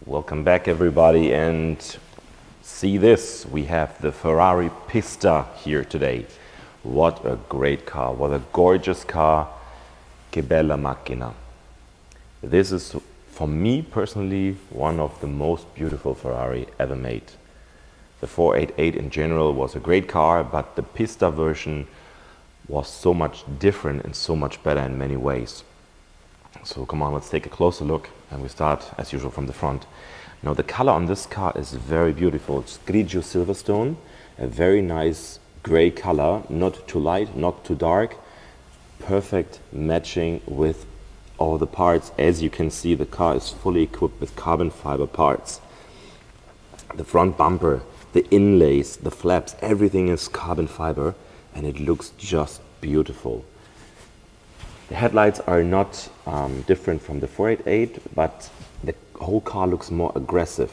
Welcome back everybody, and see this, we have the Ferrari Pista here today. What a great car, what a gorgeous car, che bella macchina. This is, for me personally, one of the most beautiful Ferrari ever made. The 488 in general was a great car, but the Pista version was so much different and so much better in many ways. So come on, let's take a closer look, and we start as usual from the front. Now the color on this car is very beautiful. It's grigio silverstone, a very nice gray color, not too light, not too dark, perfect matching with all the parts. As you can see, the car is fully equipped with carbon fiber parts. The front bumper, the inlays, the flaps, everything is carbon fiber, and it looks just beautiful. The headlights are not different from the 488, but the whole car looks more aggressive.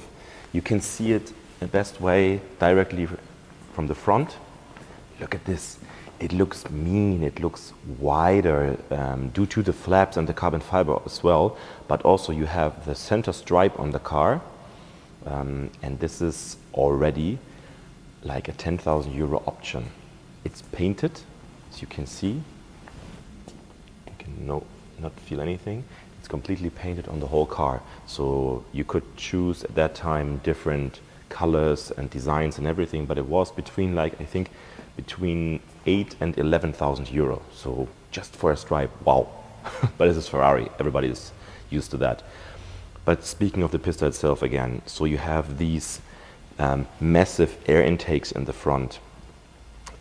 You can see it the best way directly from the front. Look at this. It looks mean, it looks wider due to the flaps and the carbon fiber as well, but also you have the center stripe on the car, and this is already like a 10,000 euro option. It's painted, as you can see. Not feel anything. It's completely painted on the whole car, so you could choose at that time different colors and designs and everything, but it was between, like, I think between 8 and 11,000 euro, so just for a stripe, wow. But this is Ferrari, everybody is used to that. But speaking of the Pista itself again, so you have these massive air intakes in the front,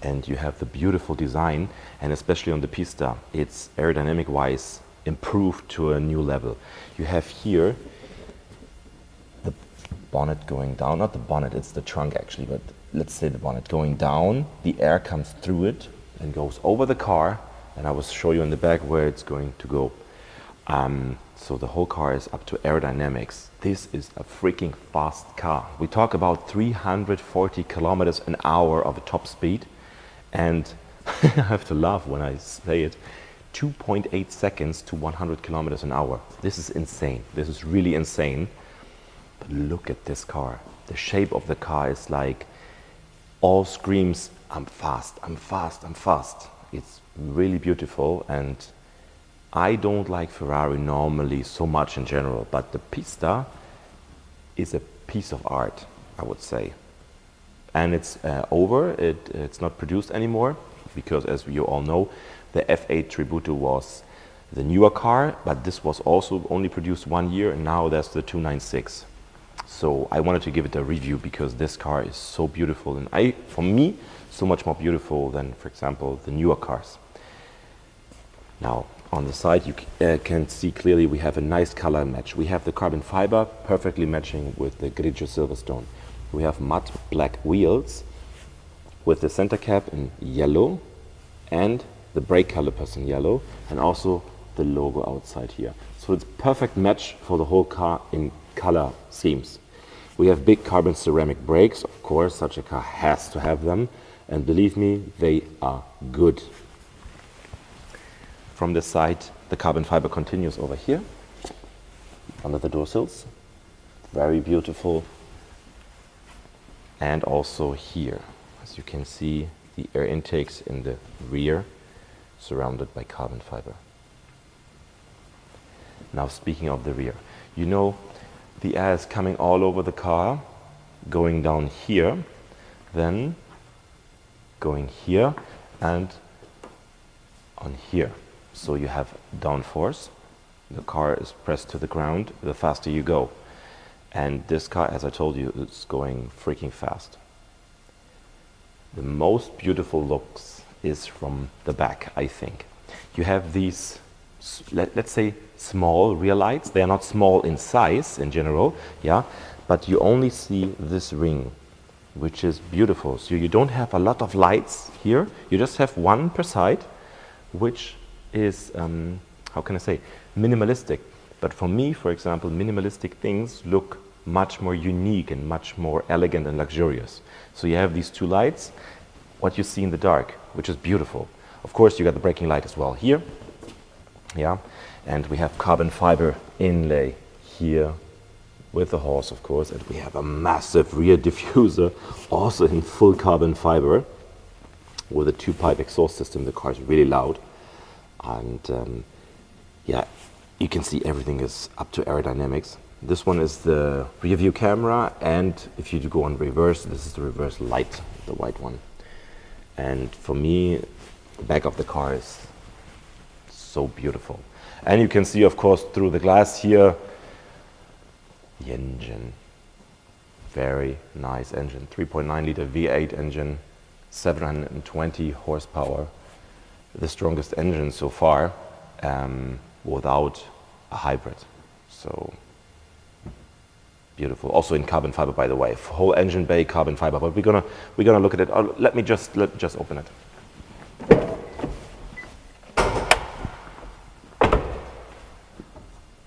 and you have the beautiful design, and especially on the Pista, it's aerodynamic wise improved to a new level. You have here the bonnet going down, not the bonnet, it's the trunk actually, but let's say the bonnet going down, the air comes through it and goes over the car, and I will show you in the back where it's going to go. So the whole car is up to aerodynamics. This is a freaking fast car. We talk about 340 kilometers an hour of a top speed, and I have to laugh when I say it, 2.8 seconds to 100 kilometers an hour. This is insane. This is really insane. But look at this car. The shape of the car is like, all screams, I'm fast, I'm fast, I'm fast. It's really beautiful, and I don't like Ferrari normally so much in general, but the Pista is a piece of art, I would say. And it's over, it's not produced anymore, because as you all know, the F8 Tributo was the newer car, but this was also only produced 1 year, and now there's the 296. So I wanted to give it a review because this car is so beautiful, and for me, so much more beautiful than, for example, the newer cars. Now, on the side, you can see clearly we have a nice color match. We have the carbon fiber perfectly matching with the grigio silverstone. We have matte black wheels with the center cap in yellow and the brake calipers in yellow, and also the logo outside here. So it's perfect match for the whole car in color schemes. We have big carbon ceramic brakes, of course, such a car has to have them, and believe me, they are good. From this side, the carbon fiber continues over here, under the door sills. Very beautiful. And also here, as you can see, the air intakes in the rear, surrounded by carbon fiber. Now, speaking of the rear, you know, the air is coming all over the car, going down here, then going here, and on here. So you have downforce, the car is pressed to the ground the faster you go. And this car, as I told you, is going freaking fast. The most beautiful looks is from the back, I think. You have these, let's say, small rear lights. They are not small in size in general, yeah, but you only see this ring, which is beautiful. So you don't have a lot of lights here. You just have one per side, which is, how can I say, minimalistic. But for me, for example, minimalistic things look much more unique and much more elegant and luxurious. So you have these two lights, what you see in the dark, which is beautiful. Of course, you got the braking light as well here, yeah, and we have carbon fiber inlay here with the horse, of course, and we have a massive rear diffuser, also in full carbon fiber, with a 2-pipe exhaust system. The car is really loud, and yeah, you can see everything is up to aerodynamics. This one is the rear view camera, and if you go on reverse, this is the reverse light, the white one. And for me, the back of the car is so beautiful. And you can see, of course, through the glass here, the engine. Very nice engine. 3.9 liter V8 engine, 720 horsepower. The strongest engine so far, without a hybrid. So beautiful. Also in carbon fiber, by the way. Whole engine bay carbon fiber. But we're gonna look at it. Oh, let me just open it.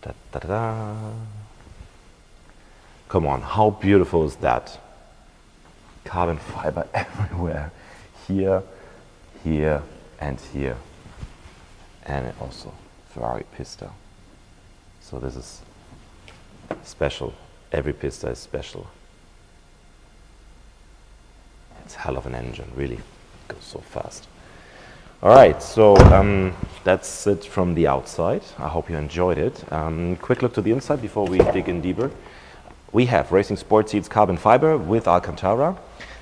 Da, da, da, da. Come on, how beautiful is that? Carbon fiber everywhere. Here, here, and here. And also Ferrari Pista. So this is special. Every Pista is special. It's hell of an engine, really. It goes so fast. All right, so that's it from the outside. I hope you enjoyed it. Quick look to the inside before we dig in deeper. We have racing sport seats, carbon fiber with Alcantara.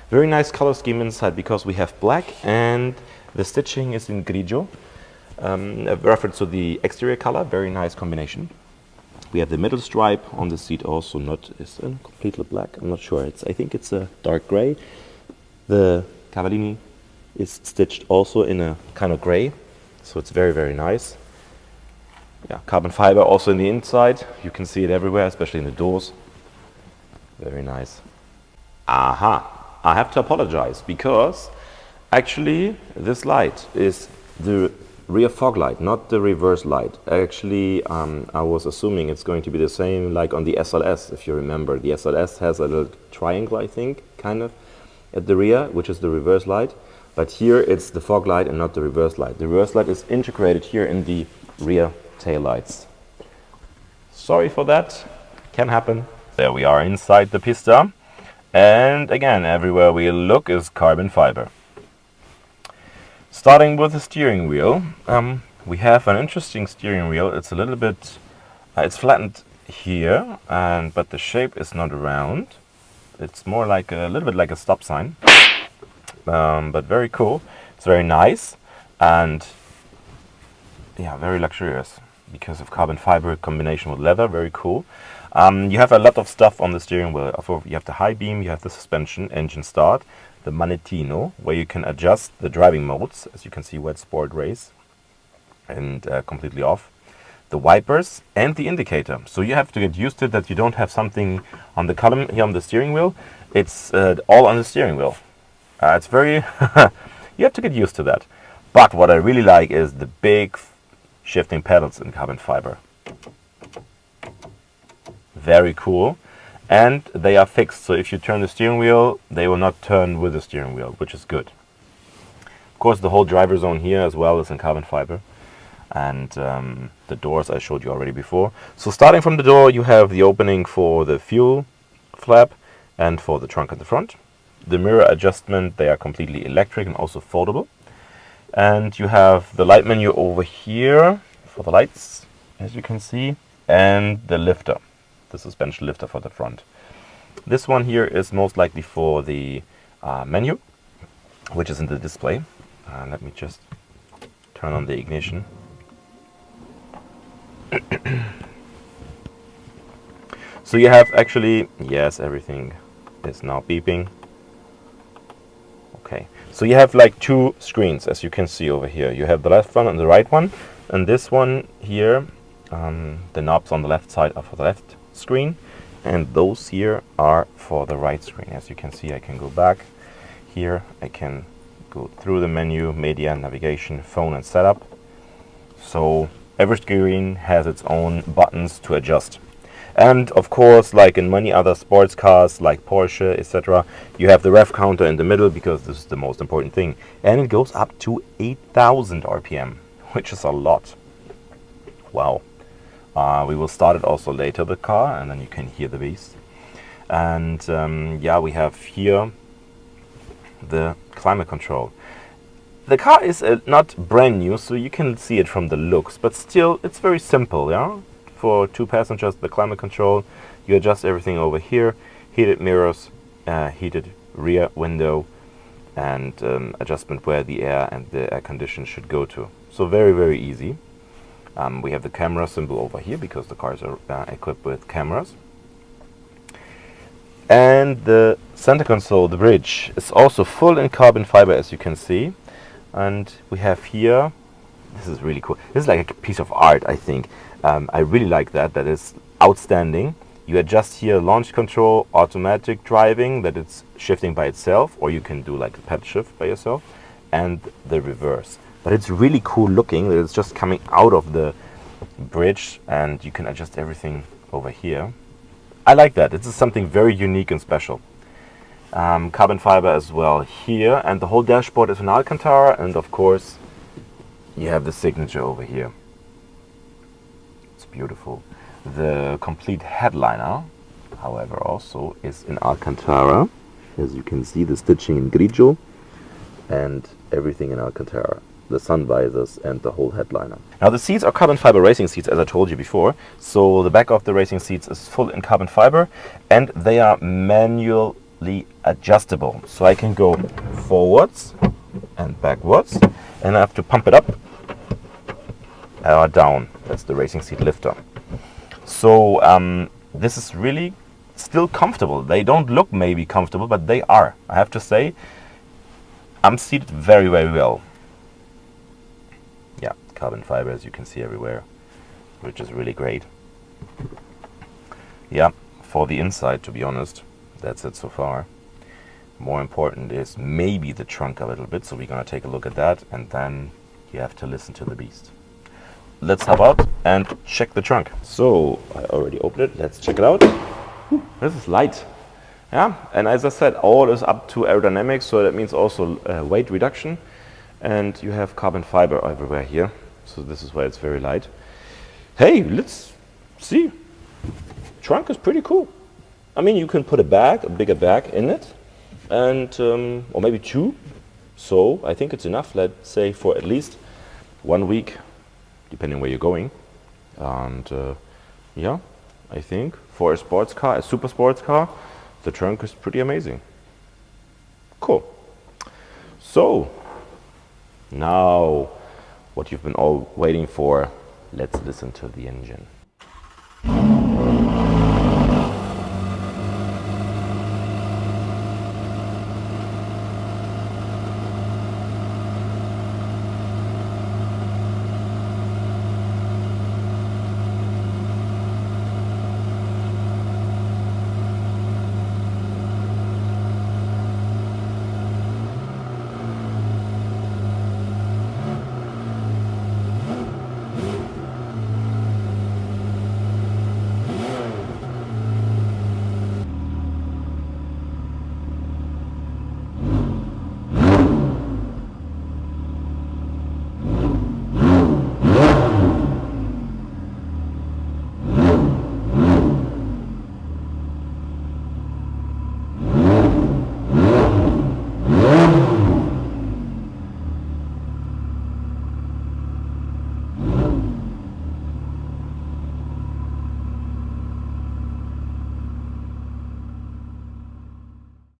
Very nice color scheme inside because we have black and the stitching is in grigio. A reference to the exterior color, very nice combination. We have the middle stripe on the seat also, it's completely black. I'm not sure. I think it's a dark gray. The Cavallini is stitched also in a kind of gray, so it's very, very nice. Yeah, carbon fiber also in the inside. You can see it everywhere, especially in the doors. Very nice. Aha! I have to apologize because actually this light is the rear fog light, not the reverse light. Actually, I was assuming it's going to be the same like on the SLS, if you remember. The SLS has a little triangle, I think, kind of, at the rear, which is the reverse light. But here it's the fog light and not the reverse light. The reverse light is integrated here in the rear tail lights. Sorry for that. Can happen. There we are inside the Pista. And again, everywhere we look is carbon fiber. Starting with the steering wheel, we have an interesting steering wheel. It's a little bit, it's flattened here, but the shape is not round. It's more like a little bit like a stop sign, but very cool. It's very nice and yeah, very luxurious because of carbon fiber combination with leather. Very cool. You have a lot of stuff on the steering wheel. You have the high beam, you have the suspension, engine start, the manettino, where you can adjust the driving modes, as you can see, wet, sport, race, and completely off. The wipers and the indicator. So you have to get used to it that you don't have something on the column here on the steering wheel. It's all on the steering wheel. It's very, you have to get used to that. But what I really like is the big shifting pedals in carbon fiber. Very cool. And they are fixed, so if you turn the steering wheel, they will not turn with the steering wheel, which is good. Of course, the whole driver zone here as well is in carbon fiber. And the doors I showed you already before. So starting from the door, you have the opening for the fuel flap and for the trunk at the front. The mirror adjustment, they are completely electric and also foldable. And you have the light menu over here for the lights, as you can see, and the lifter. The suspension lifter for the front. This one here is most likely for the menu, which is in the display. Let me just turn on the ignition. So you have actually, yes, everything is now beeping. Okay, so you have like two screens, as you can see over here. You have the left one and the right one, and this one here, the knobs on the left side are for the left screen, and those here are for the right screen. As you can see, I can go back here, I can go through the menu, media, navigation, phone, and setup. So every screen has its own buttons to adjust. And of course, like in many other sports cars like Porsche, etc., you have the rev counter in the middle because this is the most important thing. And it goes up to 8,000 RPM, which is a lot. Wow. We will start it also later, the car, and then you can hear the beast. And yeah, we have here the climate control. The car is not brand new, so you can see it from the looks, but still it's very simple. Yeah, for 2 passengers, the climate control, you adjust everything over here, heated mirrors, heated rear window, and adjustment where the air and the air condition should go to. So very, very easy. We have the camera symbol over here because the cars are equipped with cameras. And the center console, the bridge, is also full in carbon fiber, as you can see. And we have here, this is really cool. This is like a piece of art, I think. I really like that. That is outstanding. You adjust here launch control, automatic driving, that it's shifting by itself, or you can do like a pedal shift by yourself, and the reverse. But it's really cool looking that it's just coming out of the bridge, and you can adjust everything over here. I like that. This is something very unique and special. Carbon fiber as well here, and the whole dashboard is in Alcantara, and of course you have the signature over here. It's beautiful. The complete headliner, however, also is in Alcantara. As you can see, the stitching in grigio and everything in Alcantara. The sun visors and the whole headliner. Now the seats are carbon fiber racing seats, as I told you before. So the back of the racing seats is full in carbon fiber, and they are manually adjustable. So I can go forwards and backwards, and I have to pump it up or down. That's the racing seat lifter. So this is really still comfortable. They don't look maybe comfortable, but they are. I have to say, I'm seated very, very well. Yeah, carbon fiber, as you can see everywhere, which is really great. Yeah, for the inside, to be honest, that's it so far. More important is maybe the trunk a little bit, so we're gonna take a look at that, and then you have to listen to the beast. Let's hop out and check the trunk. So I already opened it. Let's check it out. Whew, this is light. Yeah, and as I said, all is up to aerodynamics, so that means also weight reduction. And you have carbon fiber everywhere here, so this is why it's very light. Hey, let's see. Trunk is pretty cool. I mean, you can put a bag, a bigger bag in it, and or maybe 2. So I think it's enough. Let's say for at least 1 week, depending where you're going. And yeah, I think for a sports car, a super sports car, the trunk is pretty amazing. Cool. So now, what you've been all waiting for, let's listen to the engine.